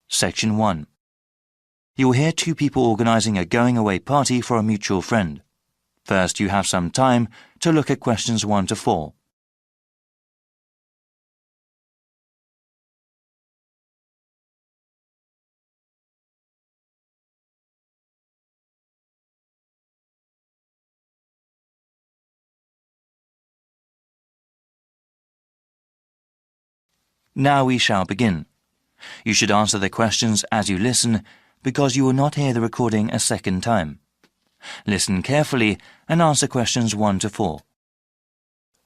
Section 1. You will hear two people organizing a going-away party for a mutual friend. First, you have some time to look at questions 1 to 4. Now we shall begin. You should answer the questions as you listen, because you will not hear the recording a second time. Listen carefully and answer questions 1 to 4.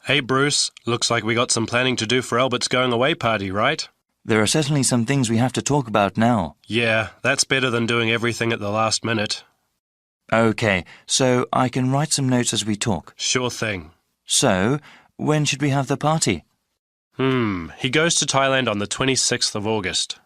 Hey Bruce, looks like we got some planning to do for Albert's going-away party, right? There are certainly some things we have to talk about now. Yeah, that's better than doing everything at the last minute. Okay, so I can write some notes as we talk. Sure thing. So, when should we have the party? He goes to Thailand on the 26th of August.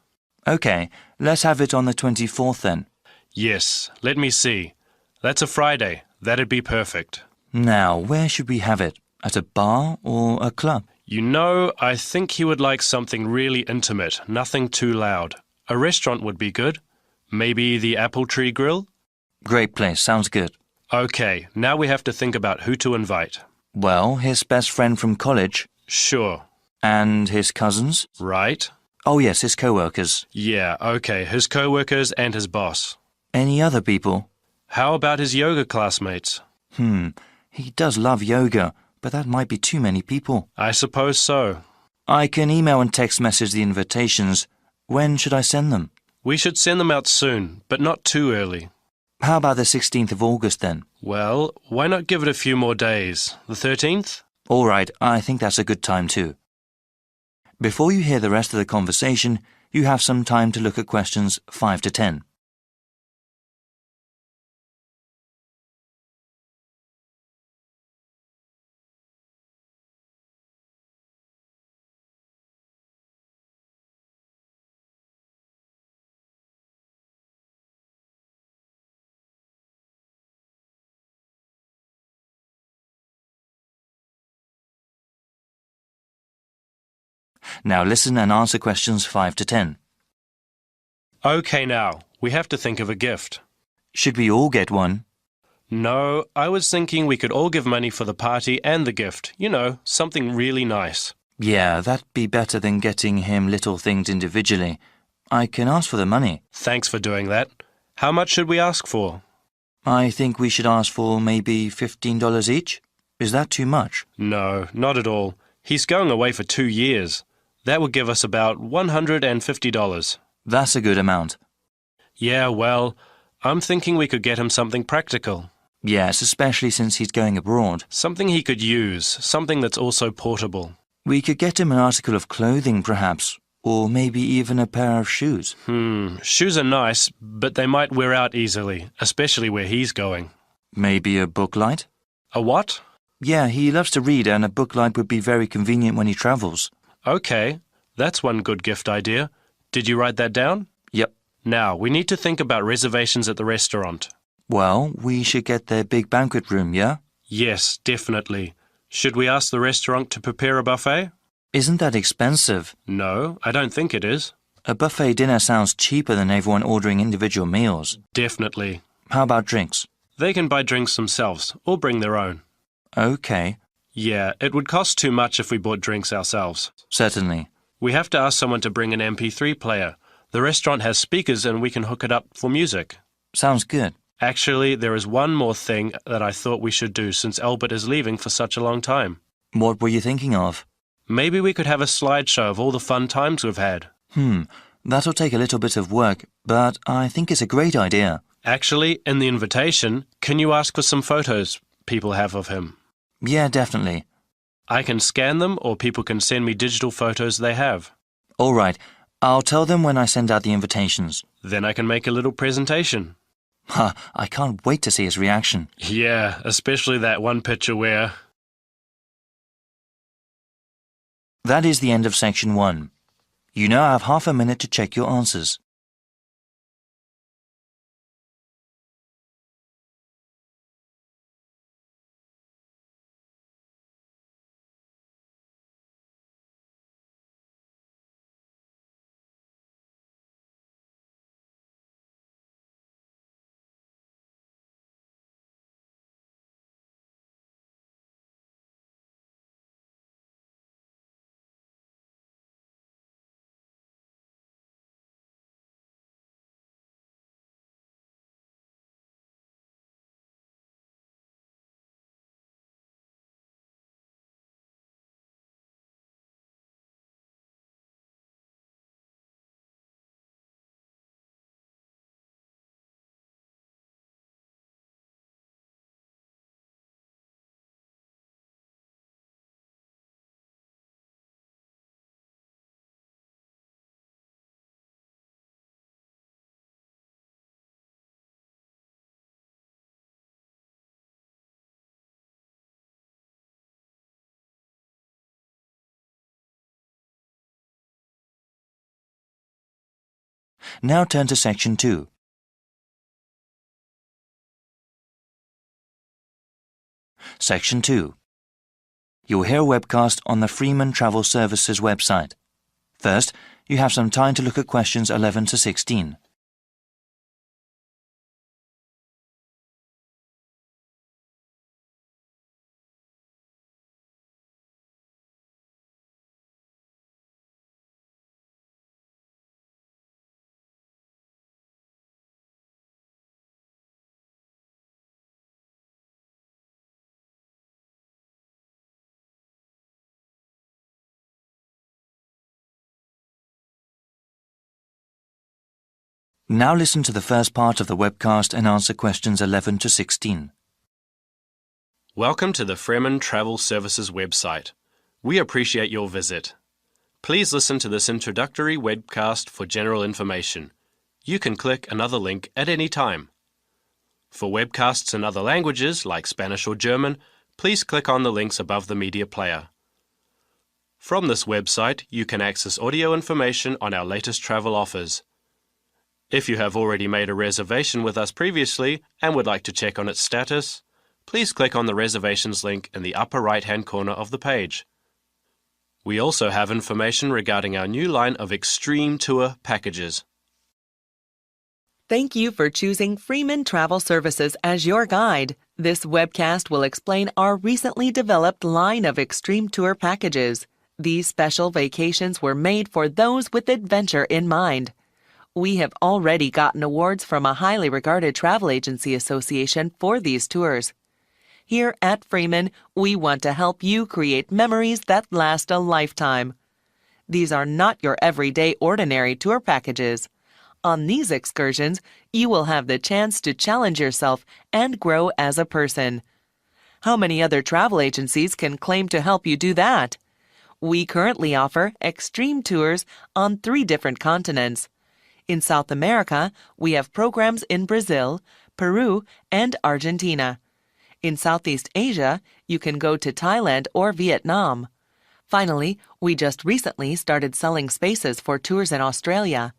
Okay, let's have it on the 24th then. Yes, let me see. That's a Friday. That'd be perfect. Now, where should we have it? At a bar or a club? You know, I think he would like something really intimate, nothing too loud. A restaurant would be good. Maybe the Apple Tree Grill? Great place, sounds good. Okay, now we have to think about who to invite. Well, his best friend from college. Sure. And his cousins? Right? Oh yes, his co-workers. Yeah, okay, his co-workers and his boss. Any other people? How about his yoga classmates? He does love yoga, but that might be too many people. I suppose so. I can email and text message the invitations. When should I send them? We should send them out soon, but not too early. How about the 16th of August then? Well, why not give it a few more days? The 13th? All right, I think that's a good time too. Before you hear the rest of the conversation, you have some time to look at questions 5 to 10. Now listen and answer questions 5 to 10. Okay now, we have to think of a gift. Should we all get one? No, I was thinking we could all give money for the party and the gift. You know, something really nice. Yeah, that'd be better than getting him little things individually. I can ask for the money. Thanks for doing that. How much should we ask for? I think we should ask for maybe $15 each. Is that too much? No, not at all. He's going away for 2 years. That would give us about $150. That's a good amount. Yeah, well, I'm thinking we could get him something practical. Yes, especially since he's going abroad. Something he could use, something that's also portable. We could get him an article of clothing, perhaps, or maybe even a pair of shoes. Shoes are nice, but they might wear out easily, especially where he's going. Maybe a book light? A what? Yeah, he loves to read, and a book light would be very convenient when he travels. Okay, that's one good gift idea. Did you write that down? Yep. Now, we need to think about reservations at the restaurant. Well, we should get their big banquet room, yeah? Yes, definitely. Should we ask the restaurant to prepare a buffet? Isn't that expensive? No, I don't think it is. A buffet dinner sounds cheaper than everyone ordering individual meals. Definitely. How about drinks? They can buy drinks themselves, or bring their own. Okay. Yeah, it would cost too much if we bought drinks ourselves. Certainly. We have to ask someone to bring an MP3 player. The restaurant has speakers and we can hook it up for music. Sounds good. Actually, there is one more thing that I thought we should do since Albert is leaving for such a long time. What were you thinking of? Maybe we could have a slideshow of all the fun times we've had. That'll take a little bit of work, but I think it's a great idea. Actually, in the invitation, can you ask for some photos people have of him? Yeah, definitely. I can scan them or people can send me digital photos they have. All right. I'll tell them when I send out the invitations. Then I can make a little presentation. I can't wait to see his reaction. Yeah, especially that one picture where... That is the end of section 1. You now have half a minute to check your answers. Now turn to Section 2. Section 2. You will hear a webcast on the Freeman Travel Services website. First, you have some time to look at questions 11 to 16. Now listen to the first part of the webcast and answer questions 11 to 16. Welcome to the Freeman Travel Services website. We appreciate your visit. Please listen to this introductory webcast for general information. You can click another link at any time. For webcasts in other languages, like Spanish or German, please click on the links above the media player. From this website, you can access audio information on our latest travel offers. If you have already made a reservation with us previously and would like to check on its status, please click on the reservations link in the upper right-hand corner of the page. We also have information regarding our new line of Extreme Tour packages. Thank you for choosing Freeman Travel Services as your guide. This webcast will explain our recently developed line of Extreme Tour packages. These special vacations were made for those with adventure in mind. We have already gotten awards from a highly regarded travel agency association for these tours. Here at Freeman, we want to help you create memories that last a lifetime. These are not your everyday ordinary tour packages. On these excursions, you will have the chance to challenge yourself and grow as a person. How many other travel agencies can claim to help you do that? We currently offer extreme tours on 3 different continents. In South America, we have programs in Brazil, Peru, and Argentina. In Southeast Asia, you can go to Thailand or Vietnam. Finally, we just recently started selling spaces for tours in Australia.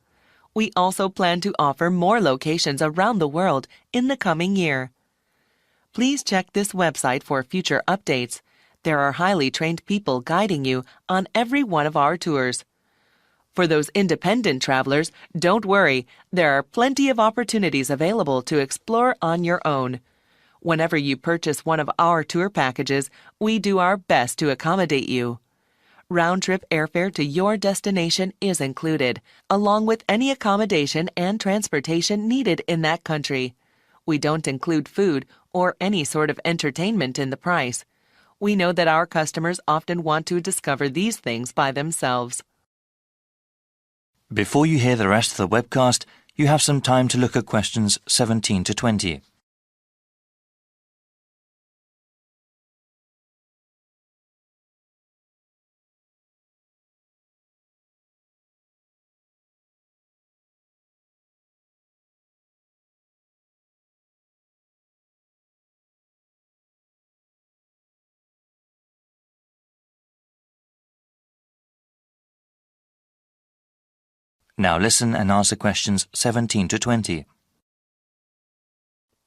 We also plan to offer more locations around the world in the coming year. Please check this website for future updates. There are highly trained people guiding you on every one of our tours. For those independent travelers, don't worry, there are plenty of opportunities available to explore on your own. Whenever you purchase one of our tour packages, we do our best to accommodate you. Round-trip airfare to your destination is included, along with any accommodation and transportation needed in that country. We don't include food or any sort of entertainment in the price. We know that our customers often want to discover these things by themselves. Before you hear the rest of the webcast, you have some time to look at questions 17 to 20. Now listen and answer questions 17 to 20.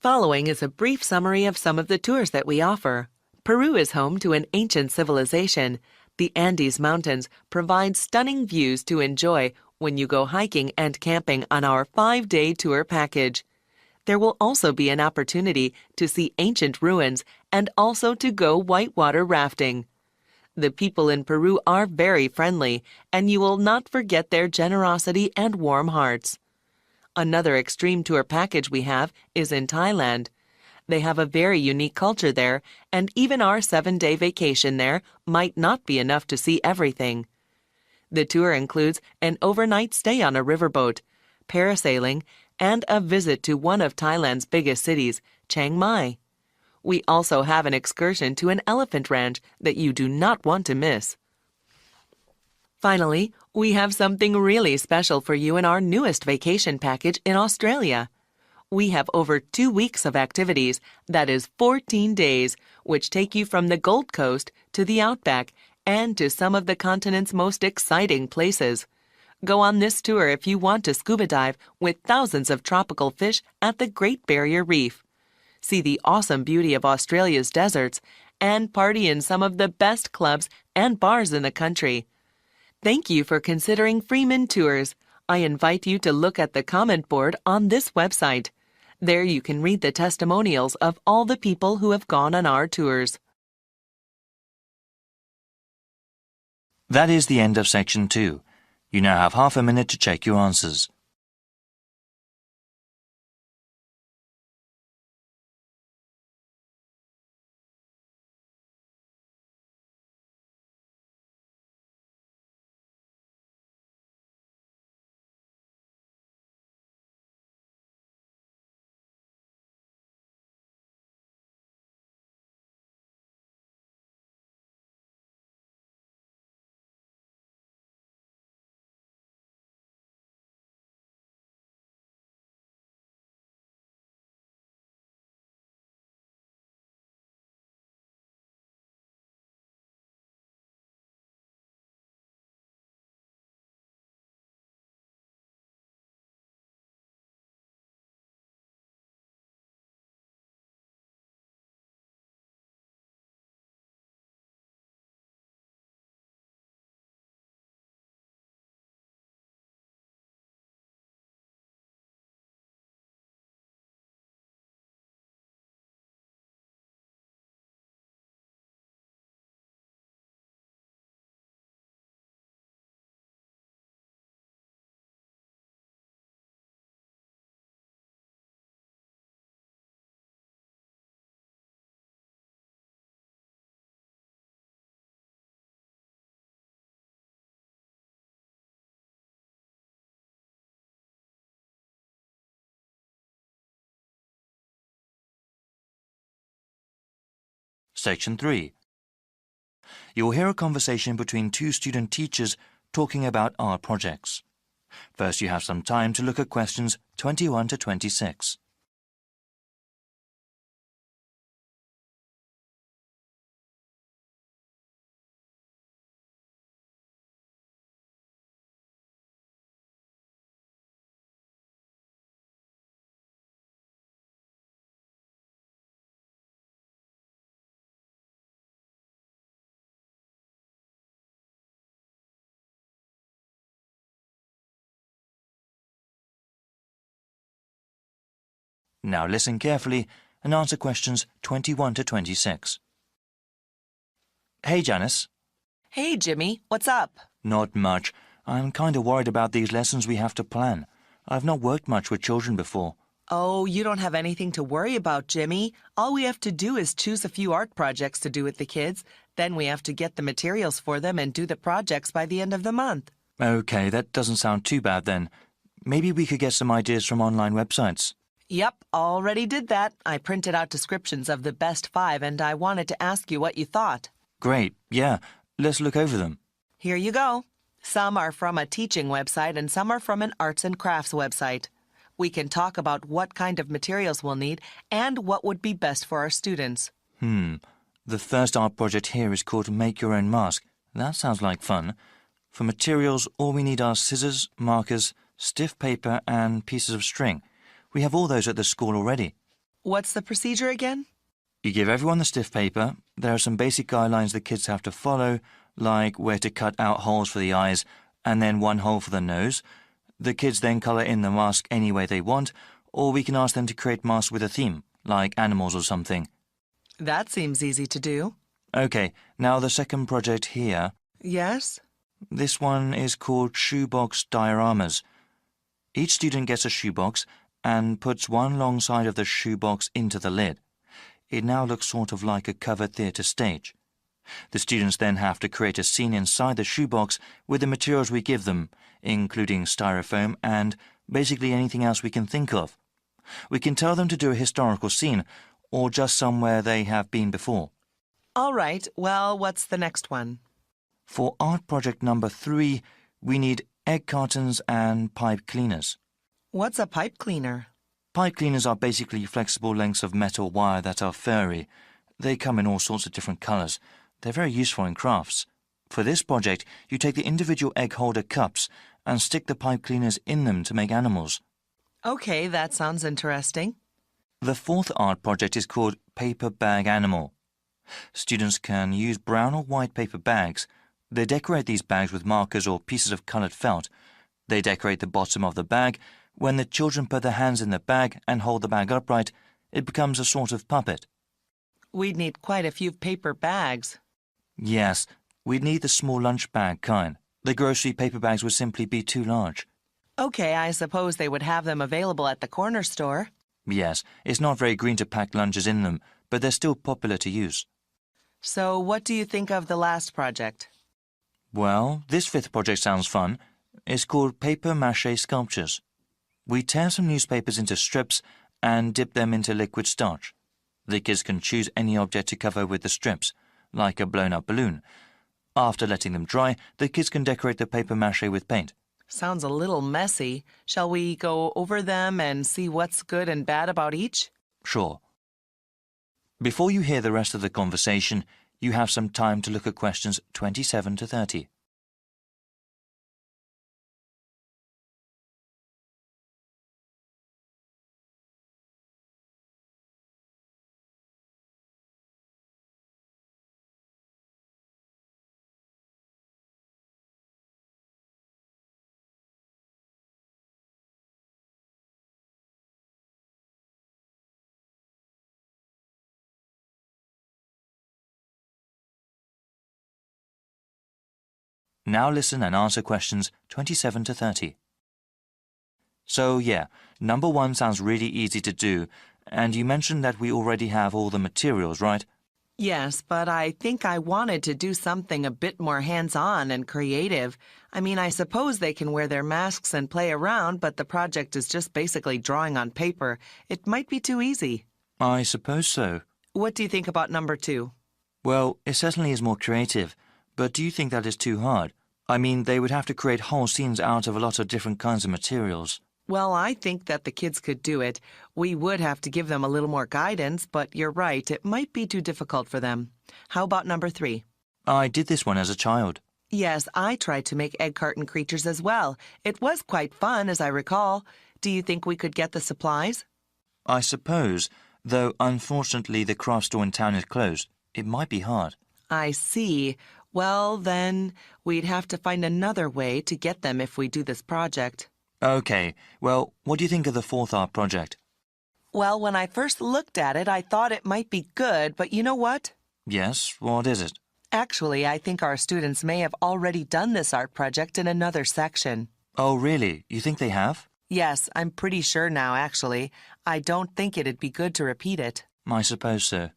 Following is a brief summary of some of the tours that we offer. Peru is home to an ancient civilization. The Andes Mountains provide stunning views to enjoy when you go hiking and camping on our 5-day tour package. There will also be an opportunity to see ancient ruins and also to go whitewater rafting. The people in Peru are very friendly, and you will not forget their generosity and warm hearts. Another extreme tour package we have is in Thailand. They have a very unique culture there, and even our 7-day vacation there might not be enough to see everything. The tour includes an overnight stay on a riverboat, parasailing, and a visit to one of Thailand's biggest cities, Chiang Mai. We also have an excursion to an elephant ranch that you do not want to miss. Finally, we have something really special for you in our newest vacation package in Australia. We have over 2 weeks of activities, that is 14 days, which take you from the Gold Coast to the Outback and to some of the continent's most exciting places. Go on this tour if you want to scuba dive with thousands of tropical fish at the Great Barrier Reef. See the awesome beauty of Australia's deserts and party in some of the best clubs and bars in the country. Thank you for considering Freeman Tours. I invite you to look at the comment board on this website. There you can read the testimonials of all the people who have gone on our tours. That is the end of section 2. You now have half a minute to check your answers. Section 3. You will hear a conversation between two student teachers talking about art projects. First, you have some time to look at questions 21 to 26. Now listen carefully and answer questions 21 to 26. Hey, Janice. Hey, Jimmy, what's up? Not much. I'm kind of worried about these lessons we have to plan. I've not worked much with children before. Oh, you don't have anything to worry about, Jimmy. All we have to do is choose a few art projects to do with the kids. Then we have to get the materials for them and do the projects by the end of the month. Okay, that doesn't sound too bad then. Maybe we could get some ideas from online websites. Yep, already did that. I printed out descriptions of the best 5 and I wanted to ask you what you thought. Great, yeah. Let's look over them. Here you go. Some are from a teaching website and some are from an arts and crafts website. We can talk about what kind of materials we'll need and what would be best for our students. The first art project here is called Make Your Own Mask. That sounds like fun. For materials, all we need are scissors, markers, stiff paper, and pieces of string. We have all those at the school already. What's the procedure again? You give everyone the stiff paper. There are some basic guidelines the kids have to follow, like where to cut out holes for the eyes and then one hole for the nose. The kids then colour in the mask any way they want, or we can ask them to create masks with a theme, like animals or something. That seems easy to do. Okay, now the second project here. Yes? This one is called Shoebox Dioramas. Each student gets a shoebox and puts one long side of the shoebox into the lid. It now looks sort of like a covered theatre stage. The students then have to create a scene inside the shoebox with the materials we give them, including styrofoam and basically anything else we can think of. We can tell them to do a historical scene or just somewhere they have been before. All right, well, what's the next one? For art project number 3, we need egg cartons and pipe cleaners. What's a pipe cleaner? Pipe cleaners are basically flexible lengths of metal wire that are furry. They come in all sorts of different colours. They're very useful in crafts. For this project, you take the individual egg holder cups and stick the pipe cleaners in them to make animals. Okay, that sounds interesting. The fourth art project is called Paper Bag Animal. Students can use brown or white paper bags. They decorate these bags with markers or pieces of colored felt. They decorate the bottom of the bag. When the children put their hands in the bag and hold the bag upright, it becomes a sort of puppet. We'd need quite a few paper bags. Yes, we'd need the small lunch bag kind. The grocery paper bags would simply be too large. Okay, I suppose they would have them available at the corner store. Yes, it's not very green to pack lunches in them, but they're still popular to use. So what do you think of the last project? Well, this fifth project sounds fun. It's called Paper Mache Sculptures. We tear some newspapers into strips and dip them into liquid starch. The kids can choose any object to cover with the strips, like a blown-up balloon. After letting them dry, the kids can decorate the paper mache with paint. Sounds a little messy. Shall we go over them and see what's good and bad about each? Sure. Before you hear the rest of the conversation, you have some time to look at questions 27 to 30. Now listen and answer questions 27 to 30. So yeah, number 1 sounds really easy to do, and you mentioned that we already have all the materials, right? Yes, but I think I wanted to do something a bit more hands-on and creative. I mean, I suppose they can wear their masks and play around, but the project is just basically drawing on paper. It might be too easy. I suppose so. What do you think about number 2? Well, it certainly is more creative, but do you think that is too hard? I mean, they would have to create whole scenes out of a lot of different kinds of materials. Well, I think that the kids could do it. We would have to give them a little more guidance, but you're right, it might be too difficult for them. How about number 3? I did this one as a child. Yes, I tried to make egg carton creatures as well. It was quite fun, as I recall. Do you think we could get the supplies? I suppose, though unfortunately the craft store in town is closed. It might be hard. I see. Well, then, we'd have to find another way to get them if we do this project. Okay, well, what do you think of the fourth art project? Well, when I first looked at it, I thought it might be good, but you know what? Yes, what is it? Actually, I think our students may have already done this art project in another section. Oh, really? You think they have? Yes, I'm pretty sure now, actually. I don't think it'd be good to repeat it. I suppose so.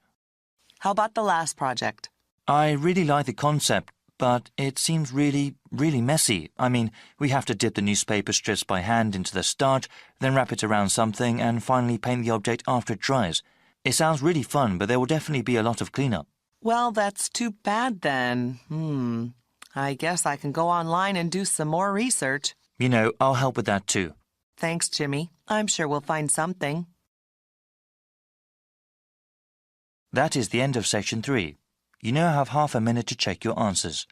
How about the last project? I really like the concept, but it seems really messy. I mean, we have to dip the newspaper strips by hand into the starch, then wrap it around something, and finally paint the object after it dries. It sounds really fun, but there will definitely be a lot of cleanup. Well, that's too bad then. I guess I can go online and do some more research. You know, I'll help with that too. Thanks, Jimmy. I'm sure we'll find something. That is the end of section 3. You now have half a minute to check your answers.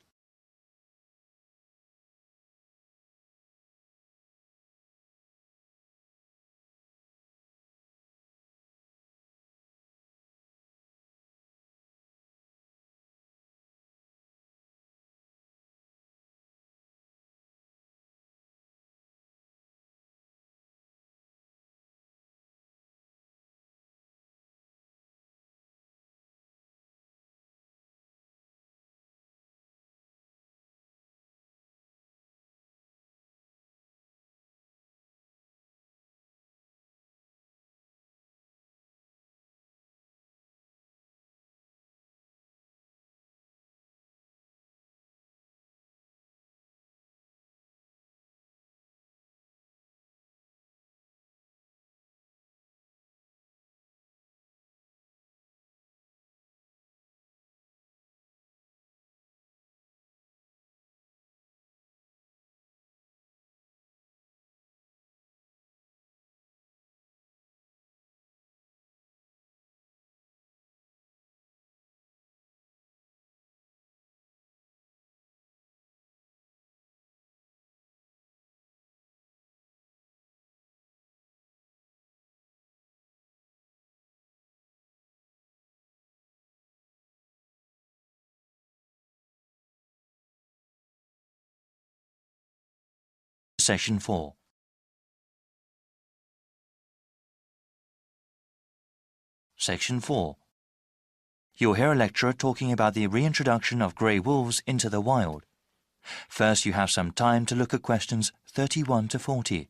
Session 4. Section 4. You'll hear a lecturer talking about the reintroduction of grey wolves into the wild. First, you have some time to look at questions 31 to 40.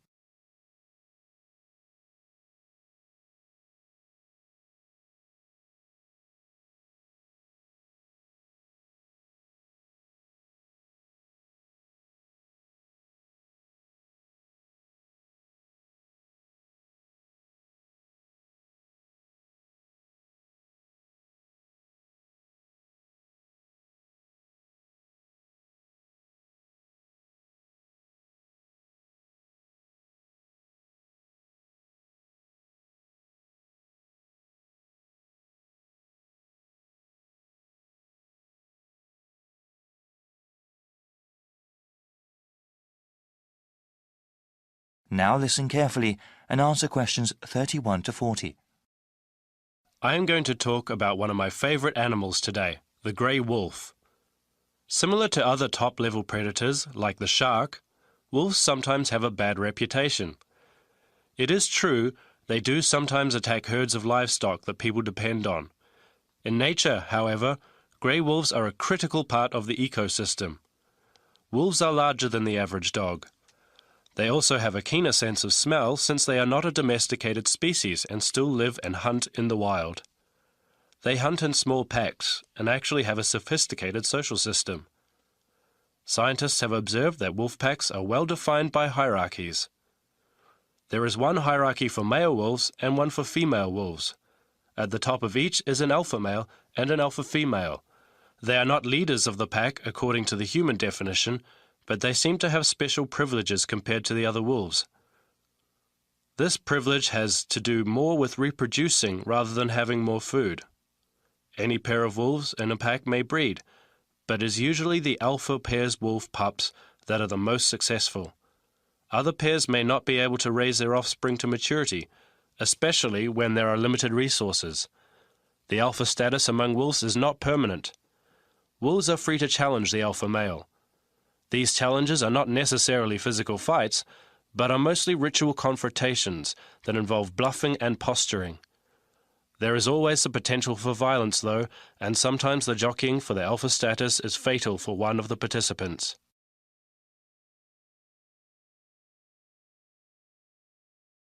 Now listen carefully and answer questions 31 to 40. I am going to talk about one of my favorite animals today, the grey wolf. Similar to other top-level predators, like the shark, wolves sometimes have a bad reputation. It is true, they do sometimes attack herds of livestock that people depend on. In nature, however, grey wolves are a critical part of the ecosystem. Wolves are larger than the average dog. They also have a keener sense of smell since they are not a domesticated species and still live and hunt in the wild. They hunt in small packs and actually have a sophisticated social system. Scientists have observed that wolf packs are well defined by hierarchies. There is one hierarchy for male wolves and one for female wolves. At the top of each is an alpha male and an alpha female. They are not leaders of the pack according to the human definition, but they seem to have special privileges compared to the other wolves. This privilege has to do more with reproducing rather than having more food. Any pair of wolves in a pack may breed, but it is usually the alpha pair's wolf pups that are the most successful. Other pairs may not be able to raise their offspring to maturity, especially when there are limited resources. The alpha status among wolves is not permanent. Wolves are free to challenge the alpha male. These challenges are not necessarily physical fights, but are mostly ritual confrontations that involve bluffing and posturing. There is always the potential for violence, though, and sometimes the jockeying for the alpha status is fatal for one of the participants.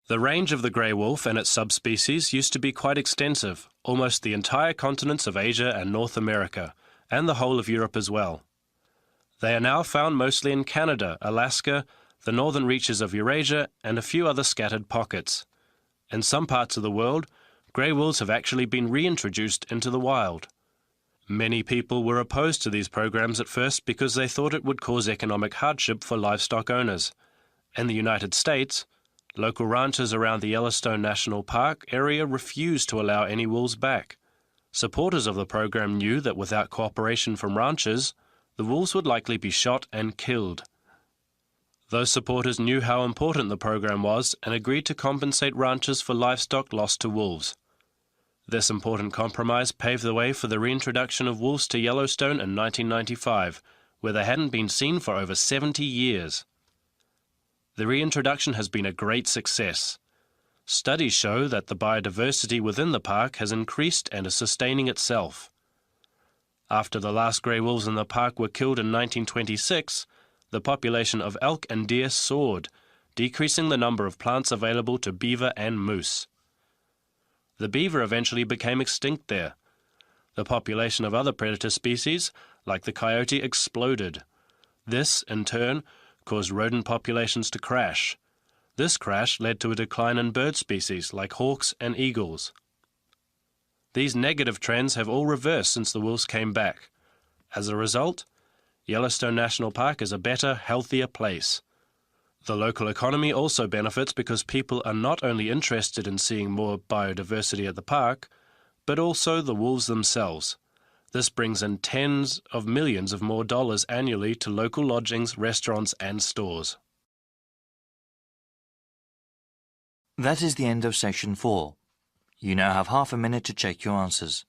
The range of the grey wolf and its subspecies used to be quite extensive, almost the entire continents of Asia and North America, and the whole of Europe as well. They are now found mostly in Canada, Alaska, the northern reaches of Eurasia, and a few other scattered pockets. In some parts of the world, grey wolves have actually been reintroduced into the wild. Many people were opposed to these programs at first because they thought it would cause economic hardship for livestock owners. In the United States, local ranchers around the Yellowstone National Park area refused to allow any wolves back. Supporters of the program knew that without cooperation from ranchers, the wolves would likely be shot and killed. Those supporters knew how important the program was and agreed to compensate ranchers for livestock lost to wolves. This important compromise paved the way for the reintroduction of wolves to Yellowstone in 1995, where they hadn't been seen for over 70 years. The reintroduction has been a great success. Studies show that the biodiversity within the park has increased and is sustaining itself. After the last grey wolves in the park were killed in 1926, the population of elk and deer soared, decreasing the number of plants available to beaver and moose. The beaver eventually became extinct there. The population of other predator species, like the coyote, exploded. This, in turn, caused rodent populations to crash. This crash led to a decline in bird species like hawks and eagles. These negative trends have all reversed since the wolves came back. As a result, Yellowstone National Park is a better, healthier place. The local economy also benefits because people are not only interested in seeing more biodiversity at the park, but also the wolves themselves. This brings in tens of millions of more dollars annually to local lodgings, restaurants, and stores. That is the end of Section 4. You now have half a minute to check your answers.